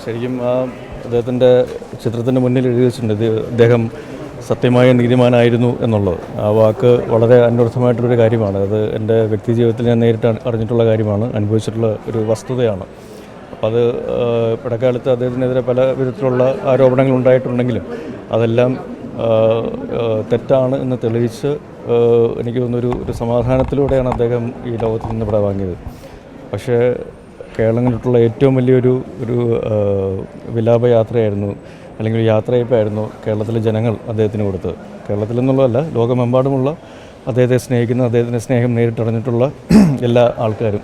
ശരിക്കും അദ്ദേഹത്തിൻ്റെ ചിത്രത്തിൻ്റെ മുന്നിൽ എഴുതി വെച്ചിട്ടുണ്ട് അദ്ദേഹം സത്യമായ നീതിമാനായിരുന്നു എന്നുള്ളത്. ആ വാക്ക് വളരെ അന്വർത്ഥമായിട്ടുള്ളൊരു കാര്യമാണ്. അത് എൻ്റെ വ്യക്തി ജീവിതത്തിൽ ഞാൻ നേരിട്ട് അറിഞ്ഞിട്ടുള്ള കാര്യമാണ്, അനുഭവിച്ചിട്ടുള്ള ഒരു വസ്തുതയാണ്. അപ്പോൾ അത് ഇടക്കാലത്ത് അദ്ദേഹത്തിനെതിരെ പല വിധത്തിലുള്ള ആരോപണങ്ങൾ ഉണ്ടായിട്ടുണ്ടെങ്കിലും അതെല്ലാം തെറ്റാണ് എന്ന് തെളിയിച്ച് എനിക്ക് തോന്നുന്നൊരു സമാധാനത്തിലൂടെയാണ് അദ്ദേഹം ഈ ലോകത്തിൽ നിന്ന് ഇവിടെ വാങ്ങിയത്. പക്ഷേ കേരളങ്ങളിലുള്ള ഏറ്റവും വലിയൊരു വിലാപയാത്രയായിരുന്നു, അല്ലെങ്കിൽ യാത്രയപ്പായിരുന്നു കേരളത്തിലെ ജനങ്ങൾ അദ്ദേഹത്തിന് കൊടുത്തത്. കേരളത്തിൽ നിന്നുള്ളതല്ല, ലോകമെമ്പാടുമുള്ള അദ്ദേഹത്തെ സ്നേഹിക്കുന്ന, അദ്ദേഹത്തിൻ്റെ സ്നേഹം നേരിട്ടറിഞ്ഞിട്ടുള്ള എല്ലാ ആൾക്കാരും,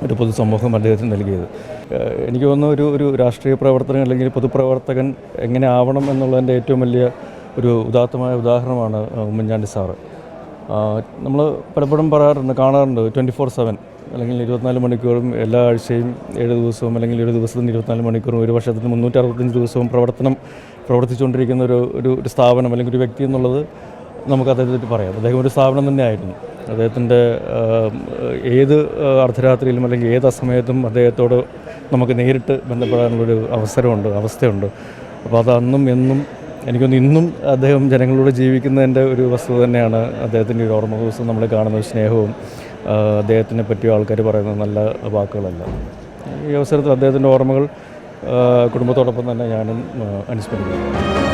ഒരു പൊതുസമൂഹം അദ്ദേഹത്തിന് നൽകിയത്. എനിക്ക് തോന്നുന്നു ഒരു രാഷ്ട്രീയ പ്രവർത്തകൻ അല്ലെങ്കിൽ പൊതുപ്രവർത്തകൻ എങ്ങനെ ആവണം എന്നുള്ളതിൻ്റെ ഏറ്റവും വലിയ ഒരു ഉദാത്തമായ ഉദാഹരണമാണ് ഉമ്മൻചാണ്ടി സാറ്. നമ്മൾ പലപ്പോഴും കാണാറുണ്ട് 24/7 അല്ലെങ്കിൽ 24 മണിക്കൂറും എല്ലാ ആഴ്ചയും 7 ദിവസവും അല്ലെങ്കിൽ ഒരു ദിവസത്തിന് 24 മണിക്കൂറും ഒരു വർഷത്തിന് 365 ദിവസവും പ്രവർത്തിച്ചുകൊണ്ടിരിക്കുന്ന ഒരു സ്ഥാപനം അല്ലെങ്കിൽ ഒരു വ്യക്തി എന്നുള്ളത് നമുക്ക് അദ്ദേഹത്തെ പറയാം. അദ്ദേഹം ഒരു സ്ഥാപനം തന്നെയായിരുന്നു. അദ്ദേഹത്തിൻ്റെ ഏത് അർദ്ധരാത്രിയിലും അല്ലെങ്കിൽ ഏത് അസമയത്തും അദ്ദേഹത്തോട് നമുക്ക് നേരിട്ട് ബന്ധപ്പെടാനുള്ളൊരു അവസ്ഥയുണ്ട്. അപ്പോൾ അത് അന്നും എന്നും എനിക്കൊന്ന് ഇന്നും അദ്ദേഹം ജനങ്ങളോട് ജീവിക്കുന്നതിൻ്റെ ഒരു വസ്തുത തന്നെയാണ് അദ്ദേഹത്തിൻ്റെ ഒരു ഓർമ്മ ദിവസം നമ്മൾ കാണുന്ന സ്നേഹവും അദ്ദേഹത്തിനെ പറ്റിയ ആൾക്കാർ പറയുന്ന നല്ല വാക്കുകളെല്ലാം. ഈ അവസരത്തിൽ അദ്ദേഹത്തിൻ്റെ ഓർമ്മകൾ കുടുംബത്തോടൊപ്പം തന്നെ ഞാനും അനുസ്മരിക്കുന്നു.